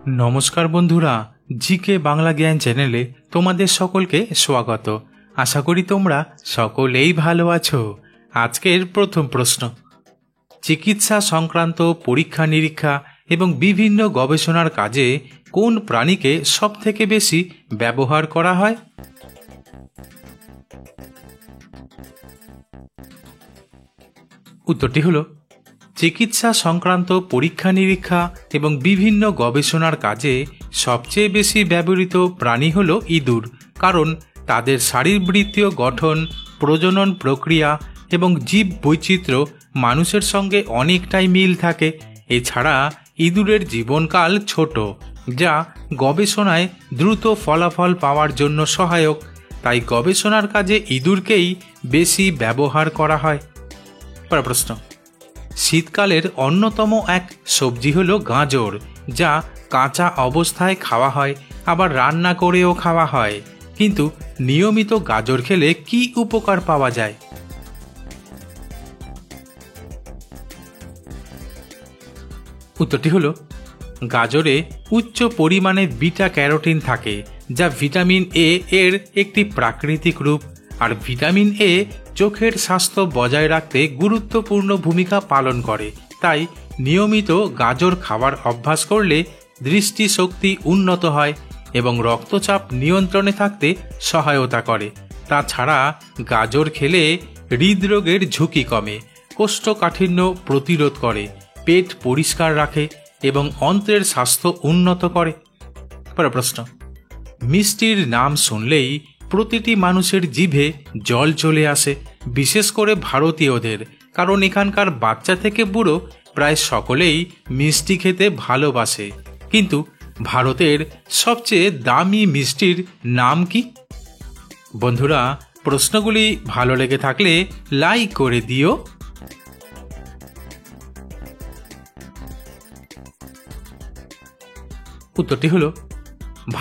নমস্কার বন্ধুরা, জিকে বাংলা জ্ঞান চ্যানেলে তোমাদের সকলকে স্বাগত। আশা করি তোমরা সকলেই ভালো আছো। আজকের প্রথম প্রশ্ন, চিকিৎসা সংক্রান্ত পরীক্ষা নিরীক্ষা এবং বিভিন্ন গবেষণার কাজে কোন প্রাণীকে সবথেকে বেশি ব্যবহার করা হয়? উত্তরটি হলো, চিকিৎসা সংক্রান্ত পরীক্ষা নিরীক্ষা এবং বিভিন্ন গবেষণার কাজে সবচেয়ে বেশি ব্যবহৃত প্রাণী হল ইঁদুর। কারণ তাদের শারীরবৃত্তীয় গঠন, প্রজনন প্রক্রিয়া এবং জীব বৈচিত্র্য মানুষের সঙ্গে অনেকটাই মিল থাকে। এছাড়া ইঁদুরের জীবনকাল ছোট, যা গবেষণায় দ্রুত ফলাফল পাওয়ার জন্য সহায়ক। তাই গবেষণার কাজে ইঁদুরকেই বেশি ব্যবহার করা হয়। পরের প্রশ্ন, শীতকালের অন্যতম এক সবজি হলো গাজর, যা কাঁচা অবস্থায় খাওয়া হয়, আবার রান্না করেও খাওয়া হয়। কিন্তু নিয়মিত গাজর খেলে কি উপকার পাওয়া যায়? উত্তরটি হলো, গাজরে উচ্চ পরিমাণে বিটা ক্যারোটিন থাকে, যা ভিটামিন এ এর একটি প্রাকৃতিক রূপ। আর ভিটামিন এ চোখের স্বাস্থ্য বজায় রাখতে গুরুত্বপূর্ণ ভূমিকা পালন করে। তাই নিয়মিত গাজর খাওয়ার অভ্যাস করলে দৃষ্টিশক্তি উন্নত হয় এবং রক্তচাপ নিয়ন্ত্রণে থাকতে সহায়তা করে। তাছাড়া গাজর খেলে হৃদরোগের ঝুঁকি কমে, কোষ্ঠকাঠিন্য প্রতিরোধ করে, পেট পরিষ্কার রাখে এবং অন্ত্রের স্বাস্থ্য উন্নত করে। পরের প্রশ্ন, মিষ্টির নাম শুনলেই প্রতিটি মানুষের জিভে জল চলে আসে, বিশেষ করে ভারতীয়দের। কারণ এখানকার বাচ্চা থেকে বুড়ো প্রায় সকলেই মিষ্টি খেতে ভালোবাসে। কিন্তু ভারতের সবচেয়ে দামি মিষ্টির নাম কি? বন্ধুরা, প্রশ্নগুলি ভালো লেগে থাকলে লাইক করে দিও। উত্তরটি হলো,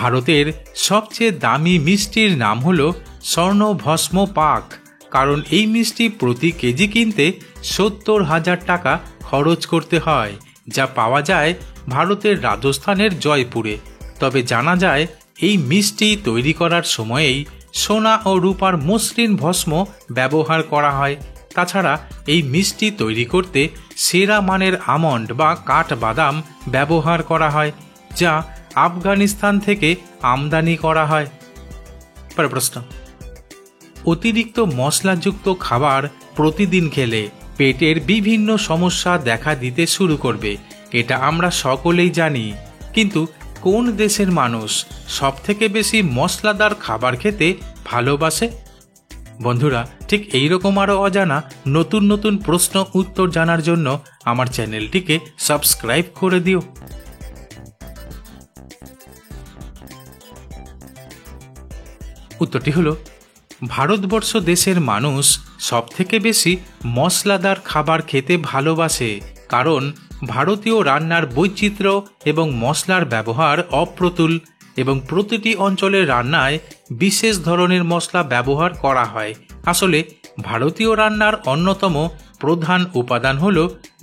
ভারতের সবচেয়ে দামি মিষ্টির নাম হলো স্বর্ণভস্ম পাক। কারণ এই মিষ্টি প্রতি কেজি কিনতে 70,000 টাকা খরচ করতে হয়, যা পাওয়া যায় ভারতের রাজস্থানের জয়পুরে। তবে জানা যায় এই মিষ্টি তৈরি করার সময়েই সোনা ও রূপার মসৃণ ভস্ম ব্যবহার করা হয়। তাছাড়া এই মিষ্টি তৈরি করতে সেরা মানের আমন্ড বা কাঠবাদাম ব্যবহার করা হয়, যা আফগানিস্তান থেকে আমদানি করা হয়। পরের প্রশ্ন, অতিরিক্ত মশলাযুক্ত খাবার প্রতিদিন খেলে পেটের বিভিন্ন সমস্যা দেখা দিতে শুরু করবে, এটা আমরা সকলেই জানি। কিন্তু কোন দেশের মানুষ সবথেকে বেশি মশলাদার খাবার খেতে ভালোবাসে? বন্ধুরা, ঠিক এইরকম আরও অজানা নতুন নতুন প্রশ্ন উত্তর জানার জন্য আমার চ্যানেলটিকে সাবস্ক্রাইব করে দিও। উত্তরটি হলো, ভারতবর্ষ দেশের মানুষ সবথেকে বেশি মশলাদার খাবার খেতে ভালোবাসে। কারণ ভারতীয় রান্নার বৈচিত্র্য এবং মশলার ব্যবহার অপ্রতুল এবং প্রতিটি অঞ্চলের রান্নায় বিশেষ ধরনের মশলা ব্যবহার করা হয়। আসলে ভারতীয় রান্নার অন্যতম প্রধান উপাদান হল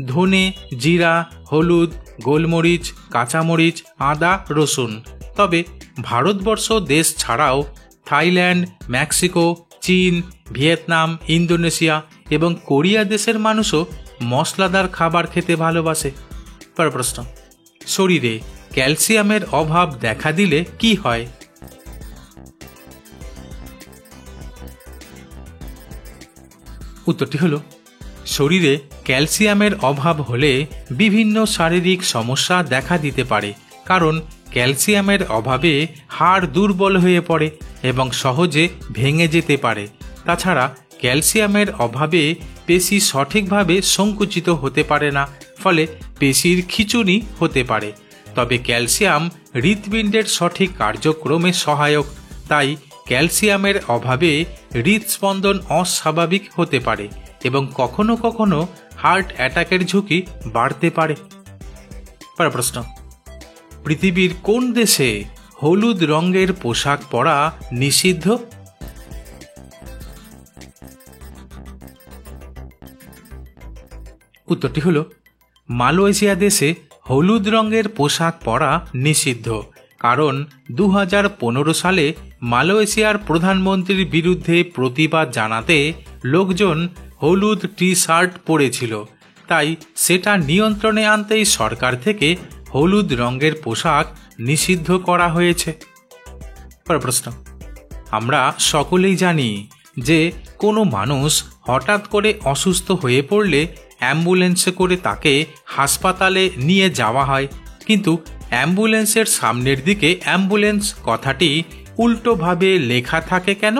ধনে, জিরা, হলুদ, গোলমরিচ, কাঁচামরিচ, আদা, রসুন। তবে ভারতবর্ষ দেশ ছাড়াও থাইল্যান্ড, মেক্সিকো, চীন, ভিয়েতনাম, ইন্দোনেশিয়া এবং কোরিয়া দেশের মানুষও মশলাদার খাবার খেতে ভালোবাসে। পরের প্রশ্ন, শরীরে ক্যালসিয়ামের অভাব দেখা দিলে কি হয়? উত্তরটি হলো, শরীরে ক্যালসিয়ামের অভাব হলে বিভিন্ন শারীরিক সমস্যা দেখা দিতে পারে। কারণ ক্যালসিয়ামের অভাবে হাড় দুর্বল হয়ে পড়ে এবং সহজে ভেঙে যেতে পারে। তাছাড়া ক্যালসিয়ামের অভাবে পেশি সঠিকভাবে সংকুচিত হতে পারে না, ফলে পেশির খিঁচুনি হতে পারে। তবে ক্যালসিয়াম হৃৎপিণ্ডের সঠিক কার্যক্রমে সহায়ক। তাই ক্যালসিয়ামের অভাবে হৃদস্পন্দন অস্বাভাবিক হতে পারে এবং কখনো কখনো হার্ট অ্যাটাকের ঝুঁকি বাড়তে পারে। পরের প্রশ্ন, পৃথিবীর কোন দেশে হলুদ রঙের পোশাক পরা নিষিদ্ধ? উত্তরটি হলো, মালয়েশিয়া দেশে হলুদ রঙের পোশাক পরা নিষিদ্ধ, কারণ 2015 সালে মালয়েশিয়ার প্রধানমন্ত্রীর বিরুদ্ধে প্রতিবাদ জানাতে লোকজন হলুদ টি শার্ট পরেছিল। তাই সেটা নিয়ন্ত্রণে আনতেই সরকার থেকে হলুদ রঙের পোশাক নিষিদ্ধ করা হয়েছে। প্রশ্ন, আমরা সকলেই জানি যে কোনো মানুষ হঠাৎ করে অসুস্থ হয়ে পড়লে অ্যাম্বুলেন্সে করে তাকে হাসপাতালে নিয়ে যাওয়া হয়, কিন্তু অ্যাম্বুলেন্সের সামনের দিকে অ্যাম্বুলেন্স কথাটি উল্টোভাবে লেখা থাকে কেন?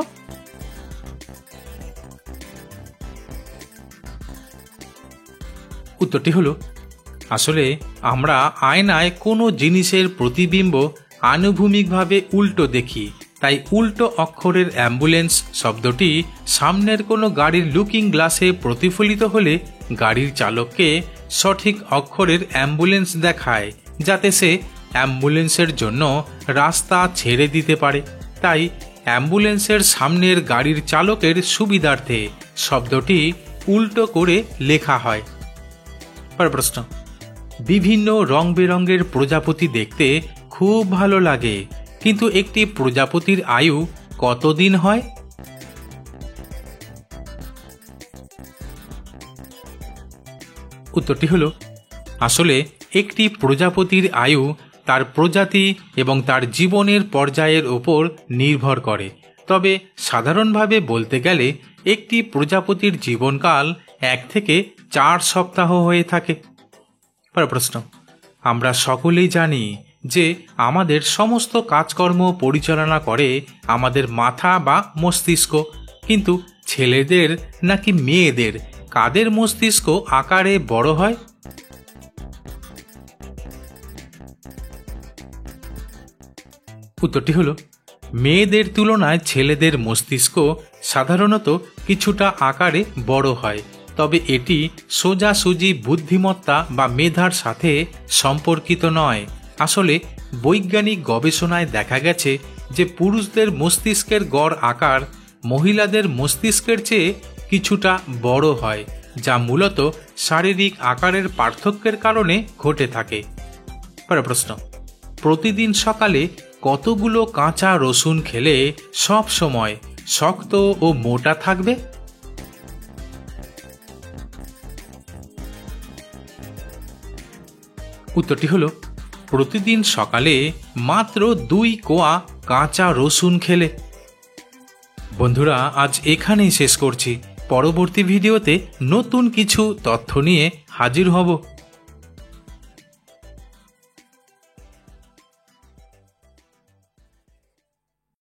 উত্তরটি হলো, আসলে আমরা আয়নায় কোনো জিনিসের প্রতিবিম্ব আনুভূমিকভাবে উল্টো দেখি, তাই উল্টো অক্ষরের অ্যাম্বুলেন্স শব্দটি সামনের কোনো গাড়ির লুকিং গ্লাসে প্রতিফলিত হলে গাড়ির চালককে সঠিক অক্ষরের অ্যাম্বুলেন্স দেখায়, যাতে সে অ্যাম্বুলেন্সের জন্য রাস্তা ছেড়ে দিতে পারে। তাই অ্যাম্বুলেন্সের সামনের গাড়ির চালকের সুবিধার্থে শব্দটি উল্টো করে লেখা হয়। প্রশ্ন, বিভিন্ন রং বেরঙের প্রজাপতি দেখতে খুব ভালো লাগে, কিন্তু একটি প্রজাপতির আয়ু কতদিন হয়? উত্তরটি হলো, আসলে একটি প্রজাপতির আয়ু তার প্রজাতি এবং তার জীবনের পর্যায়ের ওপর নির্ভর করে। তবে সাধারণভাবে বলতে গেলে একটি প্রজাপতির জীবনকাল 1 থেকে 4 সপ্তাহ হয়ে থাকে। প্রশ্ন, আমরা সকলেই জানি যে আমাদের সমস্ত কাজকর্ম পরিচালনা করে আমাদের মাথা বা মস্তিষ্ক, কিন্তু ছেলেদের নাকি মেয়েদের কাদের মস্তিষ্ক আকারে বড় হয়? উত্তরটি হলো, মেয়েদের তুলনায় ছেলেদের মস্তিষ্ক সাধারণত কিছুটা আকারে বড় হয়, তবে এটি সোজাসুজি বুদ্ধিমত্তা বা মেধার সাথে সম্পর্কিত নয়। আসলে বৈজ্ঞানিক গবেষণায় দেখা গেছে যে পুরুষদের মস্তিষ্কের গড় আকার মহিলাদের মস্তিষ্কের চেয়ে কিছুটা বড় হয়, যা মূলত শারীরিক আকারের পার্থক্যের কারণে ঘটে থাকে। প্রশ্ন, প্রতিদিন সকালে কতগুলো কাঁচা রসুন খেলে সব সময় শক্ত ও মোটা থাকবে? উত্তরটি হলো, প্রতিদিন সকালে মাত্র 2 কোয়া কাঁচা রসুন খেলে। বন্ধুরা, আজ এখানেই শেষ করছি। পরবর্তী ভিডিওতে নতুন কিছু তথ্য নিয়ে হাজির হব।